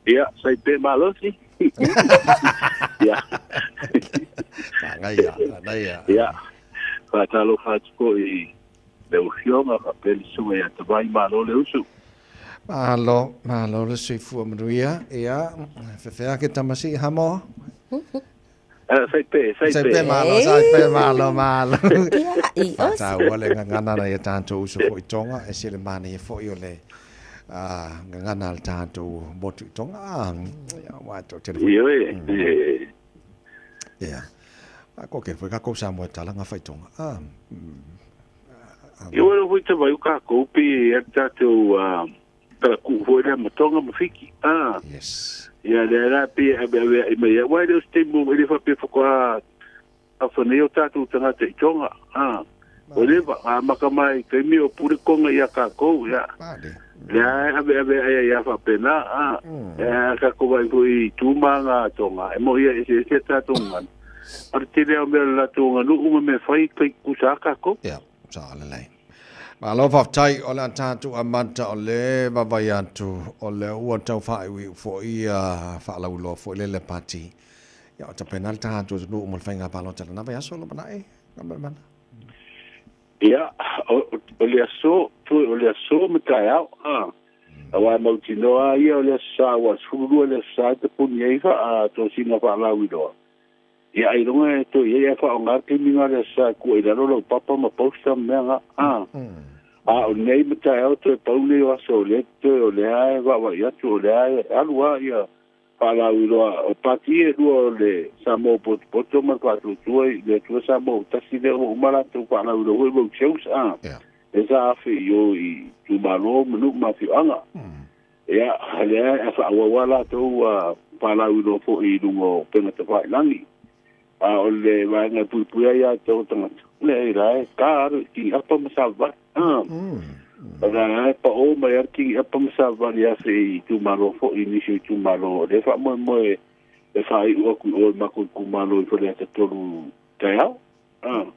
Ia, sai pe malosi. Ia. Ngai. Ia. Fatalo fatko I le usionga ka peli sunga ia tawai malo le usu. Malo le sui fua manuia. Ia, whewhea ke tamasi hamo. Sai pe malo. Whatau wale ngana na ia tātou usu fo I tonga. E sile mani e fo I o le ngana le tātou motu I tonga. Wato telefoni. Ia. Ko ke foi ka ko sa mo tala nga fai tonga. Yo lo fui te vai ka ko pi e tātou ka ku foi le matonga mafiki. Yes. Ia le la pi e me ia wai le stembo ele fa pe fo a fone o tātou tanga te tonga. O le ba makamai ke mi o pure konga ia ka ko ia. Ya ave ia fa pena. Ka ko vai foi tumanga tonga. E mo ia se tātou ngan. Artile o mea la tunga nu uma me fai kai kusaka ko. Ya, sa ala lai. Ma lo fa tai o la tatu amanta o le vavai atu o le ua tau fai fo ia fa la ulo fo le pati. Ya o ta penal tatu nu uma fai nga palo tala na vai aso lo bana e. Ngamba. Ya, o le aso me kai au. Awa mau tinoa ia o le sa wa suru le sa te puni e fa to singa fa la ulo. Ia ai longa to ia fa onga ke minga le sa ku ila lo papa ma posta menga o nei mata o to paule o so le to le ai va ia to le ai alua ia pa la o pati e le samo poto ma pa tu le tu samo tasi le o mala tu pa la o cheus esa fi yo I tu malo menu ma fi anga ia le fa wala to pa la fo I lungo pena te fa langi o le vanga pupuia ia tau tanga le rai kar ki apa masava pa o mai ki apa masava ia se tu malo fo inisi tu malo le fa mo e fa I o ku o ma ku malo fo le tolu kaya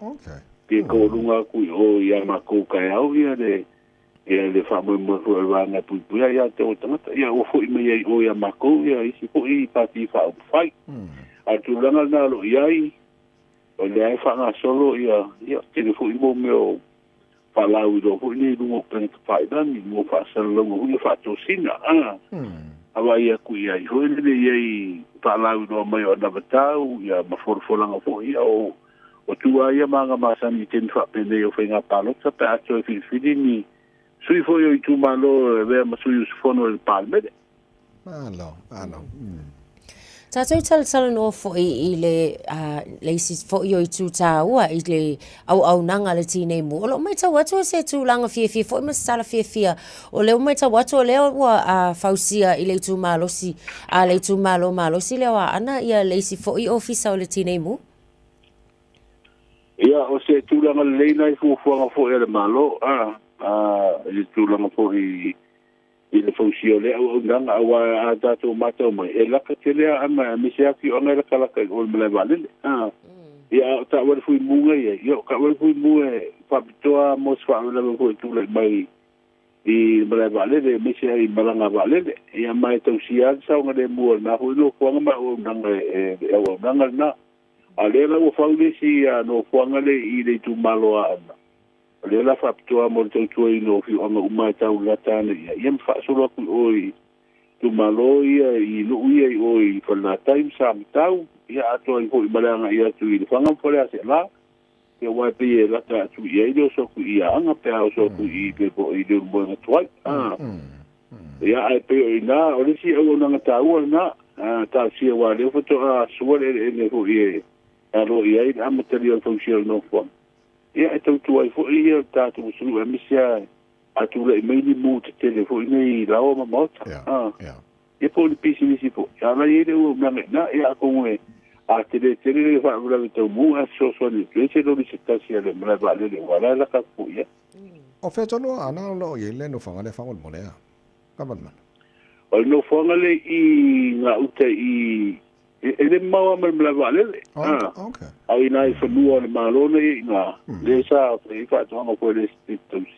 okay ki ko lunga ku o ia ma ku kaya ia le fa mo fo vanga pupuia ia tau tanga ia o fo mai o ia ma ku ia isi fo I pati fa fai a tu langa na lo iai o le ai fa nga solo ia te fu I mo meu fa la u do fu ni lu pen fa dan ni mo fa sel lo mo fa to sina ava ia ku ia ho le ia fa la u do mai o na batau ia ma for langa fo ia o tu ia manga ma san I ten fa pene o fa nga palo sa pa to fi ni sui fo yo tu malo ve ma sui fo no il palme Alo. Tātou tala no fo I le isi fo I o I tū tāua I le au nanga le tīnei mu. O lo mai tau watu se tū langa fia fo I masala fia. O leo mai tau watu o leo ua fausia I le tū malosi le tū malosi leo ana ia le isi fo I ofisa o le tīnei mu. Ia o se tū langa le leina I fuanga fo I le malo. Le tū langa fo I le fausia le au nanga awa a tātou mata mai e laka te lea ama me se aki o ngai laka laka o le malai walele ia ta wale fui munga ia ka wale fui munga whapitoa mos whaamela me fui tūlai mai I malai walele me se ai malanga walele ia mai tau sian sao ngale mua na hui no fuanga mai o nanga e au nanga na a le la o faulesi no fuanga le I le tu malo ana le la fapitoa mo tau tuai no fi ona umai tau latana ia mfa solo ku oi tu malo ia I no ia oi for na time sam tau ia ato I ho malanga ia tu I fanga pole ase la ia wa pe la ta tu ia I so ku ia anga pe so ku I pe po I de mo na tuai ia ai pe ina o le si o na tau na ta si wa le foto suole le ho ia alo ia I material function no fo ia e tau tuai fo ia tātou suru e misia a tu le mai ni mu te tele fo nei lao ma mota ia po ni pisi nisi fo ia la ia o na ia ko e a tele fa ula tau mu a so ni se lo ni se tasi le mala va le wala la ka fu ia o fe tono ana lo ye le no fanga le fanga mo le ka man o no fanga le I nga uta I ele mau mal blavalele okay ai nai fanua le malone nga le sa pe ka tanga ko le stitus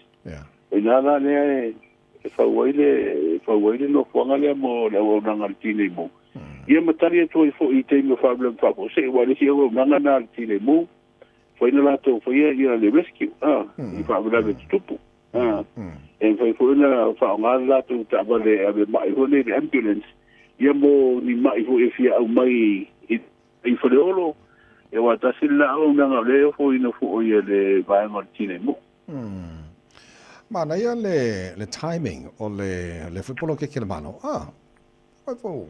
ina na ne fauaile no fuanga le mo le o nanga tine mo ia matari to fo I te me fa blam fa po se wa le si o nanga na tine mo foi na lato foi ia le rescue I fa blam le tupu e foi na fa nga lato ta vale ave mai ho le ambulance ia mo ni mai ho e fia au mai I fo le olo e wa ta sila o nanga le foi na fo ia le vai ngor tine mo ma na ia le timing o le football ke le mano vai fo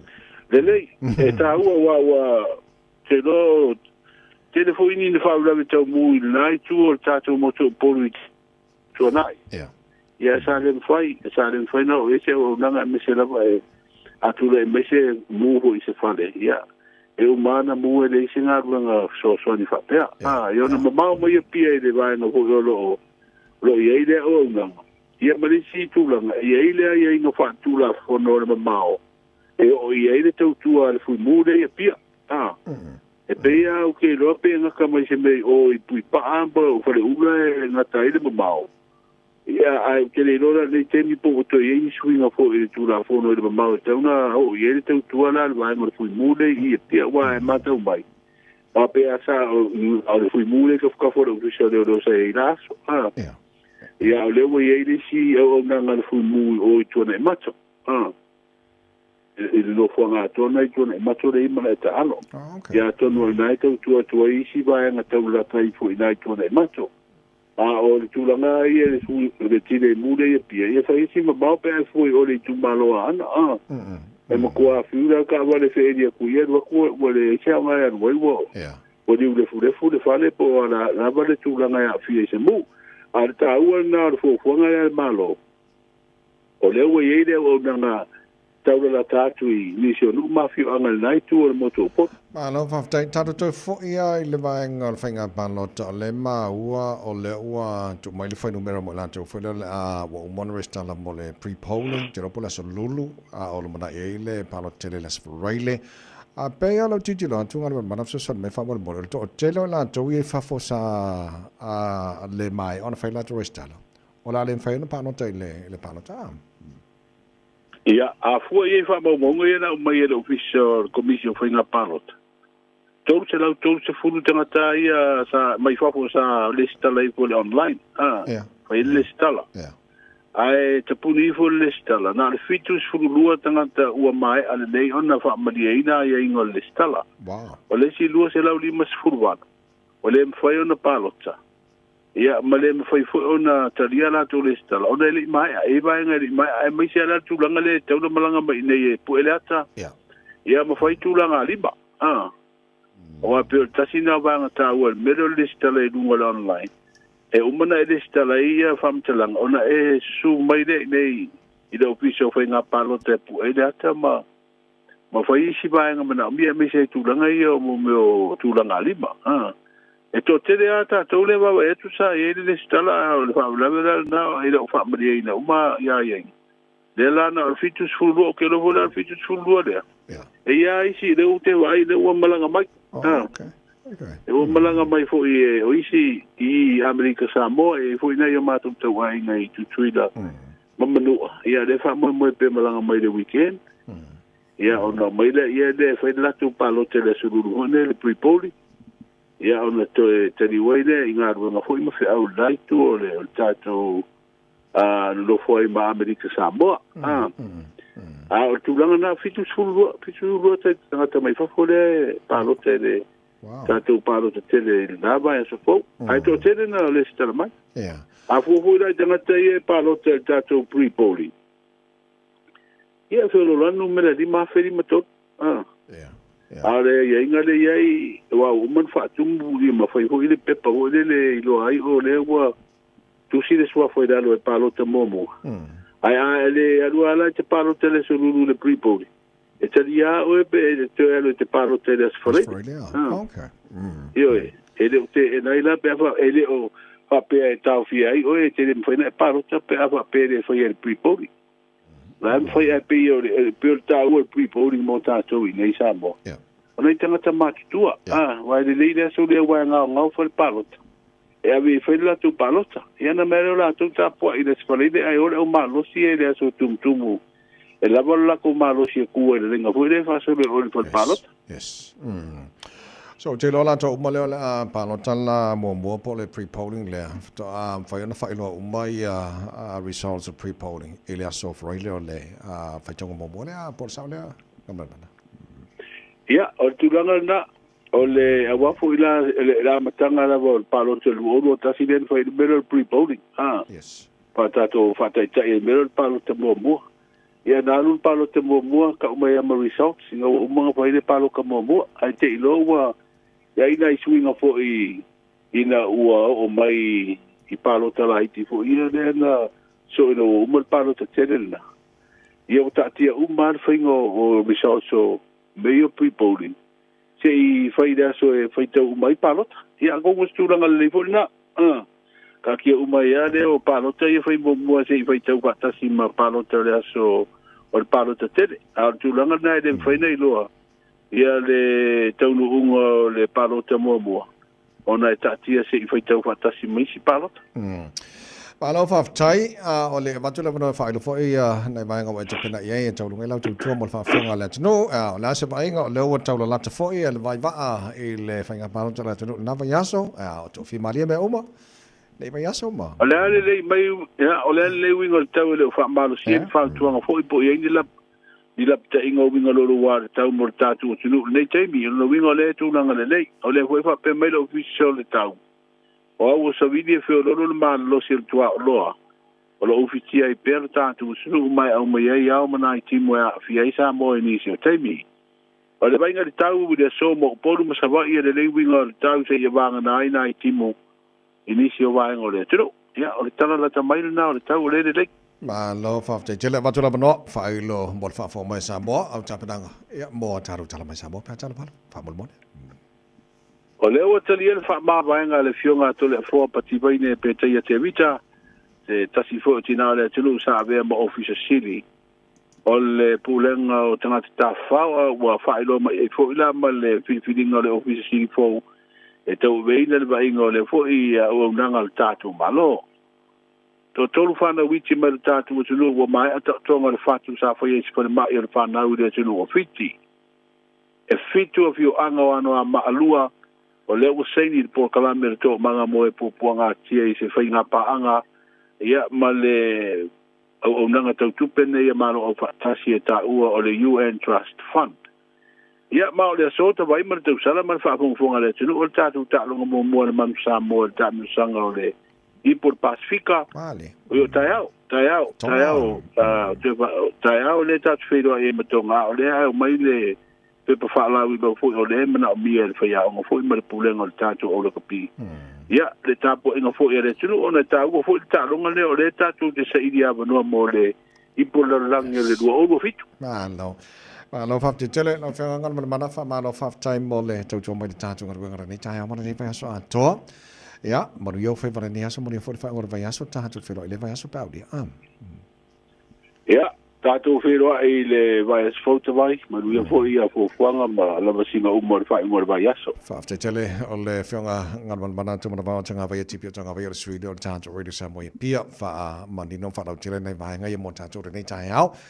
le e ta wa te do te fo ini le fa blam te mu nai tu o ta to mo to polu to nai ia salen fai na o ese o nanga me se la atu le me se mu ho I se fale ia e o mana mu le singa nga so ni fa pe yo na mama mo ia pia le vai no ho lo ia ile o nanga ia mali si tu langa ia ile no fa tu la fo no le mama e o ia ile tu al fu mu le pia e pe ia o ke lo pe nga ka mai se me o I pui pa amba o fa le ula nga tai le mama ia ai ke le lora le temi po to ye swinga fo e tu la fo no le mama te una o ye le tu ala le vai mo fu mu le I pia wa ma tau mai a pe asa o le fu mu le ka fo do se do se ila ia le wo ye le si o nanga le fu mu o I tu na macho e lo fo nga to na tu na macho le ma ta alo ia to no na tu I si vai nga tau la tai fu ina tu na macho o le tulanga ia le su le tine mule ia pia ia sai si ma ba pe foi o le tu malo ana e mo ko fiura ka vale fe dia ku ia ko le cha ma ia wo o le fu le fale po la vale tulanga ia fie se mu al ta u na fo nga ia malo o le wo ia le o na taula la tatu I nisio no mafio anga nai tu o moto pot ma no fa tai tatu to fo ia I le vai ngol fainga panlota le ma ua o le ua tu mai le foi numero mo la tu foi le wo monorista la mo le pre polling te ropo la so lulu o le mana ele palotele la sfraile a pe lo titi lo tu ngal ma so me fa mo to telo la to I fa fo sa le mai on fa la to restalo o la le fa no panota le panota ia a fu ia fa mo mo ia na mai le official commission foi na palot tolu se fulu tangata ia sa mai fa sa lista lai po online fa lista la ai te puni fo lista la na le fitus fulu lua tangata ua mai ale nei ona fa mariina ia ingo lista la o le si lua se lau lima sfurwan o le mfai ona palota ia male me foi ona taria la to lista la ona le mai ai vai ngai mai ai mai se la tu langa le te ona malanga mai nei pu elata ia mo foi tu langa liba o a pe tasina va ngata o middle lista le dunga online e umana lista la ia famtalang ona e su mai nei I le official foi nga palo te pu elata ma foi si vai nga mana mi se tu langa ia mo tu langa liba e to te ata to le va e tu sa e le stala o fa la na e lo fa mari na uma ia le la na fitus fulu ke lo vola fitus fulu le e ia isi le ute vai le o malanga mai e o malanga mai fo e o isi I America Samoa e fo ina ia matu te wai ngai tu tuida mamanu ia le fa mo pe malanga mai le weekend ia ona mai le ia le fa la tu palo te le sulu ne le prepoli ia ona te riwaile inga runga foi ma fe au lai tu o le tato lo foi ma America Samoa o tu langa na fitu sulu te tangata mai fa fole palo te le tato palo te le lava e so fo ai to te na le stala mai a fu la tangata e palo te tato pre-poli ia fe lo lanu mele di ma fe di matot ale ia ingale ia wa man fa tumbu li ma foi le pepa o le lo ai o le wa tu si le sua foi dalo e palo te momo ai ale alu ala te palo te le sulu le prepoli e te dia o e te ale te palo te le sfore okay io e le te nai la pe fa ele o fa pe tau fi ai o e te le foi na palo te pe fa pe le foi el prepoli la foi a pe o pe tau o prepoli mo tato I nei sambo ona I tangata matu tua, wai le leile aso lea wai ngau fo le palota. e avi fela tu palota ia na mero la tu ta po ina spalide ai ora o malo si e le so tum e la vola ko malo si ku e le nga fu le fa so le o palota yes so te lola to umale la palota la mo po le pre-polling le to fa na fa lo umai results of pre-polling ele so for le fa chong mo le por sa le kamera ia o tu langa ole awafu ila la matanga la vol palo te luo ta si ben foi better pre-polling yes patato fatai tai better palo te mo ia na lu palo te mo ka mai am results singa o mga foi de palo ka mo ai te lo wa ia ina swing fo ina o mai I palo te la iti fo ia na so ino o palo te tenena ia o ta tia umar fingo o results so meio pre-polling sei fai da so e fai tau mai palota ia go musturanga le fona ka kia umai ale o palota ia fai mo sei fai tau ka tasi ma palota le so o palota tele a tulanga na de fai nei loa ia le tau no ungo le palota mo ona tatia sei fai tau ka tasi mai si palota Palo fa tai o le batula no fa lo fo ia na vai ngo te pena ia tau lunga lau tu mo fa fonga le no la se vai ngo le o tau la te fo ia le vai va e le fanga palo tala tu na va yaso to fi malia me uma le vai yaso ma ole le mai ya ole le wingo tau le fa malo si fa tu ngo fo po ia ni la te ingo wingo lo wa tau mo tatu tu nei te mi no wingo le tu nga le ole fo fa pe mai lo official le tau o sa vidi fe lo man lo sil tua lo o lo oficia I per tanto su mai au mai ia o mana I timo a fia isa mo inisio temi o le vainga de tau de so mo poru ma sa va ia de le wingo tau se ia vanga na ina I timo inisio va ngo le tro ia o le tala la tamai na o le tau le le ma lo fa te tele va tula no fa lo mo fa fo mai sa mo au tapanga ia mo taru tala mai sa mo pa tala fa mo o le o tali el fa ma vainga le fionga to le fo pati vaine pe te ia te vita te tasi fo tina le tulu sa ave mo office city o le pulenga o tanga ta fa wa fa ilo ma e fo ila ma le filinga le office city fo e te veina le vainga le fo I o nanga le tatu malo to tolu fa na witi ma le tatu o tulu wa mai ata tonga le fatu sa fo yes for ma ir fa na u le tulu o fiti e fitu of you anga ano ma alua o le o sei por kala me to manga mo e puanga tia I se fainga pa anga ia ma le o nanga tau tupene ia malo o fatasi ta ua o le UN Trust Fund ia ma o le sota vai ma tau sala ma fa fonga le tunu o tatu ta lo mo mo ma sa mo ta mi sanga o le I por Pacifica vale o taiao le tatu fedo e matonga o le ai mai le pe pa fala wi ba fo o le mana mi e fa ya o fo ma pulenga o tatu o le kapi ya le tapo inga fo e le tulu ona ta o fo ta longa le o le tatu de sa idia ba no mo le I por la lang le do o fitu ma lo fa te tele no fa ngal mana fa ma lo fa time mo le tau mai tatu ngar ngar ni tai mo ni pa so ato ya mo yo fa va ni aso mo ni fo fa or va aso tatu fe lo le va aso pa di ya tato fero ai le vai foto vai ma lui fo ia fo fuanga ma la vasinga umor fa umor vai aso fa te tele o le fionga ngal mana tu mana ba tanga vai tipi tanga vai o sui do tato really sa mo pia fa ma ni no fa lo tele nei vai ngai mo tato nei tai au